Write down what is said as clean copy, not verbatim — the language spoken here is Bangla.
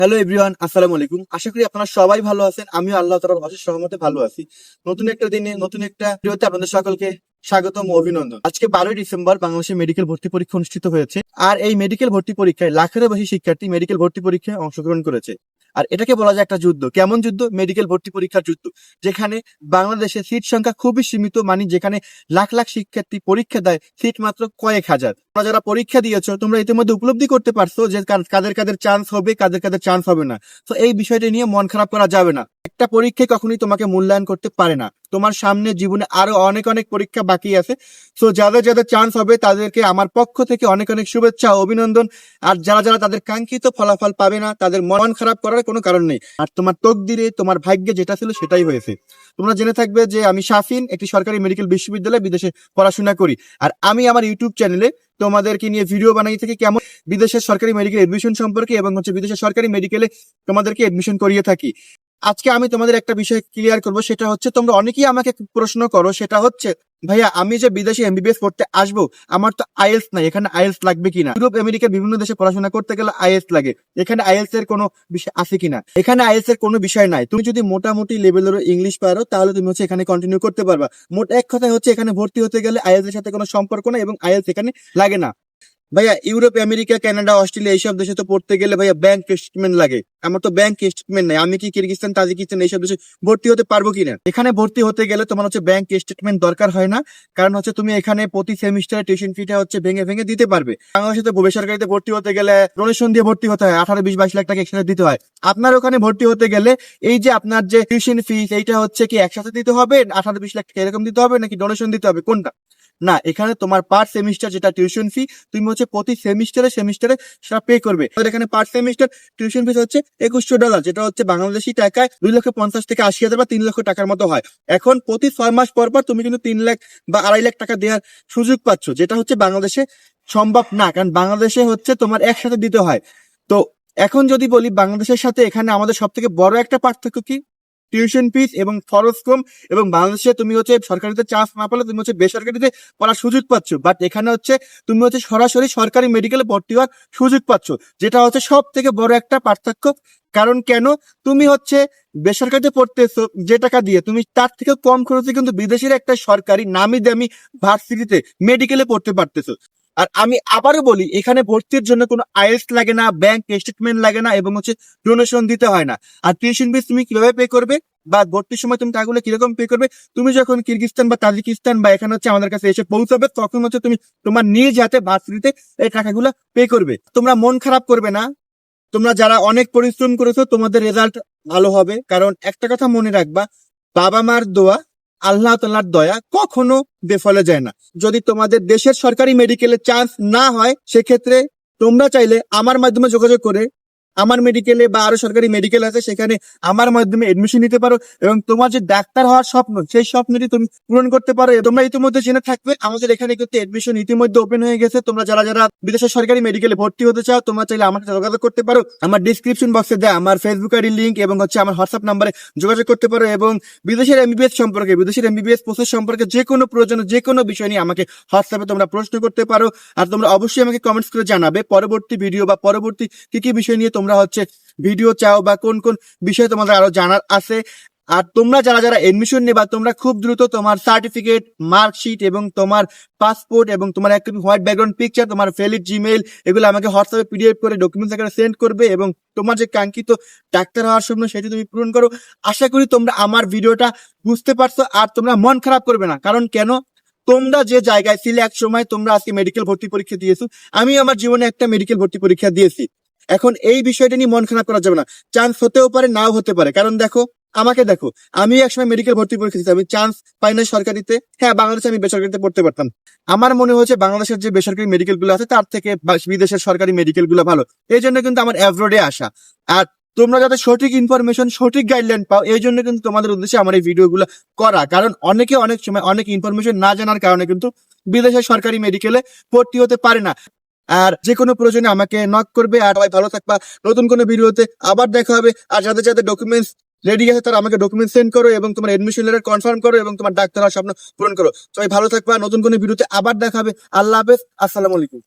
হ্যালো এভরিওয়ান, আসসালামু আলাইকুম। আশা করি আপনারা সবাই ভালো আছেন। আমিও আল্লাহ তাআলার অশেষ রহমতে ভালো আছি। নতুন একটা দিনে নতুন একটা ভিডিওতে আপনাদের সকলকে স্বাগতম ও অভিনন্দন। আজকে 12ই ডিসেম্বর বাংলাদেশে মেডিকেল ভর্তি পরীক্ষা অনুষ্ঠিত হয়েছে। আর এই মেডিকেল ভর্তি পরীক্ষায় লাখেরও বেশি শিক্ষার্থী মেডিকেল ভর্তি পরীক্ষায় অংশগ্রহণ করেছে। আর এটাকে বলা যায় একটা যুদ্ধ। কেমন যুদ্ধ? মেডিকেল ভর্তি পরীক্ষার যুদ্ধ, যেখানে বাংলাদেশে সিট সংখ্যা খুবই সীমিত, মানে যেখানে লাখ লাখ শিক্ষার্থী পরীক্ষা দেয়, সিট মাত্র কয়েক হাজার। তোমরা যারা পরীক্ষা দিয়েছো, তোমরা ইতিমধ্যে উপলব্ধি করতে পারছো যে কাদের কাদের চান্স হবে, কাদের কাদের চান্স হবে না। তো এই বিষয়টা নিয়ে মন খারাপ করা যাবে না। একটা পরীক্ষায় কখনোই তোমাকে মূল্যায়ন করতে পারে না। তোমার সামনে জীবনে আরো অনেক অনেক পরীক্ষা বাকি আছে। তো যাদের যাদের চান্স হবে তাদেরকে আমার পক্ষ থেকে অনেক অনেক শুভেচ্ছা ও অভিনন্দন। আর যারা যারা তাদের কাঙ্ক্ষিত ফলাফল পাবে না, তাদের মন খারাপ করার কোনো কারণ নেই। আর তোমার তকদিরে, তোমার ভাগ্যে যেটা ছিল সেটাই হয়েছে। তোমরা জেনে থাকবে যে আমি শাফিন, একটি সরকারি মেডিকেল বিশ্ববিদ্যালয়ে বিদেশে পড়াশোনা করি। আর আমি আমার ইউটিউব চ্যানেলে তোমাদেরকে নিয়ে ভিডিও বানাই থাকি কেমন বিদেশের সরকারি মেডিকেল এডমিশন সম্পর্কে, এবং বিদেশের সরকারি মেডিকেলে তোমাদেরকে এডমিশন করিয়ে থাকি। আজকে আমি তোমাদের একটা বিষয় ক্লিয়ার করব, সেটা হচ্ছে তোমরা অনেকেই আমাকে প্রশ্ন করো, সেটা হচ্ছে ভাইয়া আমি যে বিদেশে এমবিবিএস পড়তে আসবো, আমার তো আইএলটিএস নাই, এখানে আইএলটিএস লাগবে কিনা? ইউরোপ আমেরিকার বিভিন্ন দেশে পড়াশোনা করতে গেলে আইএলটিএস লাগে, এখানে আইএলটিএস এর কোনো বিষয় আছে কিনা? এখানে আইএলটিএস এর কোনো বিষয় নাই। তুমি যদি মোটামুটি লেভেলের ইংলিশ পারো তাহলে তুমি এখানে কন্টিনিউ করতে পারবা। মোট এক কথায় হচ্ছে এখানে ভর্তি হতে গেলে আইএলটিএস এর সাথে কোনো সম্পর্ক নাই এবং আইএলটিএস এখানে লাগে না। ভাইয়া ইউরোপ আমেরিকা কানাডা অস্ট্রেলিয়া এইসব দেশে তো পড়তে গেলে ভাইয়া ব্যাংক স্টেটমেন্ট লাগে। আমার তো ব্যাংক স্টেটমেন্ট নাই। আমি কি কিরগিজস্তান তাজিকিস্তান এইসব দেশে ভর্তি হতে পারবো কিনা? এখানে ভর্তি হতে গেলে তোমার ব্যাংক স্টেটমেন্ট দরকার হয় না, কারণ তুমি এখানে প্রতি সেমিস্টারে টিউশন ফিটা ভেঙে ভেঙে দিতে পারবে। বাংলাদেশে তো বেসরকারিতে ভর্তি হতে গেলে ডোনেশন দিয়ে ভর্তি হতে হয়, 18-20-22 লাখ টাকা এক্সট্রা দিতে হয়। আপনার ওখানে ভর্তি হতে গেলে এই যে আপনার যে টিউশন ফিস, এইটা কি একসাথে দিতে হবে, 18-20 লাখ টাকা এরকম দিতে হবে, নাকি ডোনেশন দিতে হবে, কোনটা? না, এখানে তোমার পার সেমিস্টার যেটা টিউশন ফি, তুমি প্রতি সেমিস্টারে সেটা পে করবে। এখানে পার সেমিস্টার টিউশন ফিস $2100, যেটা বাংলাদেশি টাকায় 2,50,000 থেকে 80,000 বা 3 লক্ষ টাকার মতো হয়। এখন প্রতি 6 মাস পর পর তুমি কিন্তু 3 লাখ বা 2.5 লাখ টাকা দেওয়ার সুযোগ পাচ্ছ, যেটা বাংলাদেশে সম্ভব না, কারণ বাংলাদেশে তোমার একসাথে দিতে হয়। তো এখন যদি বলি বাংলাদেশের সাথে এখানে আমাদের সব থেকে বড় একটা পার্থক্য কি? টিউশন ফিস এবং খরচ কম। এবং বাংলাদেশে তুমি সরকারিতে চান্স না পেলে তুমি বেসরকারিতে পড়ার সুযোগ পাচ্ছ, বাট এখানে তুমি সরাসরি সরকারি মেডিকেলে ভর্তি হওয়ার সুযোগ পাচ্ছ, যেটা সব থেকে বড় একটা পার্থক্য। কারণ কেন? তুমি বেসরকারিতে পড়তেছো যে টাকা দিয়ে, তুমি তার থেকে কম খরচে কিন্তু বিদেশের একটা সরকারি নামি দামি ভার্সিটিতে মেডিকেলে পড়তে পারতেছো। আর আমি আবারও বলি, এখানে ভর্তির জন্য কোনো আইএলটিএস লাগে না, ব্যাংক স্টেটমেন্ট লাগে না, এবং ডোনেশন দিতে হয় না। আর টিউশন ফিস তুমি কিভাবে পে করবে বা ভর্তির সময় তুমি টাকাগুলো কিরকম পে করবে? তুমি যখন কিরগিজস্তান বা তাজিকিস্তান বা এখানে আমাদের কাছে এসে পৌঁছাবে, তখন তুমি তোমার নিজ হাতে ভার্সিটিতে এই টাকাগুলো পে করবে। তোমরা মন খারাপ করবে না। তোমরা যারা অনেক পরিশ্রম করেছো, তোমাদের রেজাল্ট ভালো হবে। কারণ একটা কথা মনে রাখবা, বাবা মার দোয়া, আল্লাহ তাআলার দয়া কখনো বেফলে যায় না। যদি তোমাদের দেশের সরকারি মেডিকেলে চান্স না হয়, সেক্ষেত্রে তোমরা চাইলে আমার মাধ্যমে যোগাযোগ করে আমার মেডিকেলে বা আরো সরকারি মেডিকেল আছে, সেখানে আমার মাধ্যমে এডমিশন নিতে পারো, এবং তোমার যে ডাক্তার হওয়ার স্বপ্ন, সেই স্বপ্নটি তুমি পূরণ করতে পারো। তোমরা ইতিমধ্যে জেনে থাকবে আমাদের এখানে কিন্তু এডমিশন ইতিমধ্যে ওপেন হয়ে গেছে। তোমরা যারা যারা বিদেশের সরকারি মেডিকেলে ভর্তি হতে চাও, তোমরা চাইলে আমার সাথে যোগাযোগ করতে পারো। আমার ডিসক্রিপশন বক্সে দেয় আমার ফেসবুক আইডি লিঙ্ক এবং আমার হোয়াটসঅ্যাপ নাম্বারে যোগাযোগ করতে পারো। এবং বিদেশের এমবিবিএস সম্পর্কে, বিদেশের এমবিবিএস প্রসেস সম্পর্কে যে কোনো প্রয়োজনে যে কোনো বিষয় নিয়ে আমাকে হোয়াটসঅ্যাপে তোমরা প্রশ্ন করতে পারো। আর তোমরা অবশ্যই আমাকে কমেন্টস করে জানাবে পরবর্তী ভিডিও বা পরবর্তী কি কি বিষয় নিয়ে তোমরা ভিডিও চাও বা কোন কোন বিষয়ে তোমাদের আরো জানার আছে। আর তোমরা যারা যারা এডমিশন নেবা, তোমরা খুব দ্রুত তোমার সার্টিফিকেট, মার্কশিট এবং তোমার পাসপোর্ট এবং তোমার এক কপি হোয়াইট ব্যাকগ্রাউন্ড পিকচার, তোমার ভ্যালিড জিমেইল, এগুলো আমাকে হোয়াটসঅ্যাপে পিডিএফ করে ডকুমেন্টস আকারে সেন্ড করবে, এবং তোমার যে কাঙ্ক্ষিত ডাক্তার হওয়ার স্বপ্ন সেটি তুমি পূরণ করো। আশা করি তোমরা আমার ভিডিওটা বুঝতে পারছো। আর তোমরা মন খারাপ করবে না, কারণ কেন? তোমরা যে জায়গায় ছিলে এক সময়, তোমরা আজকে মেডিকেল ভর্তি পরীক্ষা দিয়েছো, আমি আমার জীবনে একটা মেডিকেল ভর্তি পরীক্ষা দিয়েছি। এখন এই বিষয়টা নিয়ে মন খারাপ করা যাবে না। চান্স হতেও পারে, নাও হতে পারে। কারণ আমাকে দেখো, আমি একসময় মেডিকেল ভর্তি পরীক্ষা দিচ্ছি, আমি চান্স পাই না সরকারিতে। হ্যাঁ, বাংলাদেশে আমি বেসরকারিতে পড়তে পারতাম। আমার মনে হয়েছে বাংলাদেশের যে বেসরকারি মেডিকেল গুলো আছে, তার থেকে বিদেশের সরকারি মেডিকেল গুলো ভালো। এই জন্য কিন্তু আমার অ্যাব্রোডে আসা। আর তোমরা যাতে সঠিক ইনফরমেশন, সঠিক গাইডলাইন পাও, এই জন্য কিন্তু তোমাদের উদ্দেশ্যে আমার এই ভিডিওগুলো করা। কারণ অনেকে অনেক সময় অনেক ইনফরমেশন না জানার কারণে কিন্তু বিদেশের সরকারি মেডিকেলে ভর্তি হতে পারে না। আর যে কোনো প্রয়োজনে আমাকে নক করবে। আর সবাই ভালো থাকবা। নতুন কোনো ভিডিওতে আবার দেখা হবে। আর যাদের যাদের ডকুমেন্টস রেডি আছে, তারা আমাকে ডকুমেন্ট সেন্ড করো এবং তোমার এডমিশন লেটার কনফার্ম করো এবং তোমার ডাক্তার হওয়ার স্বপ্ন পূরণ করো। সবাই ভালো থাকবা। নতুন কোনো ভিডিওতে আবার দেখা হবে। আল্লাহ হাফেজ। আসসালামু আলাইকুম।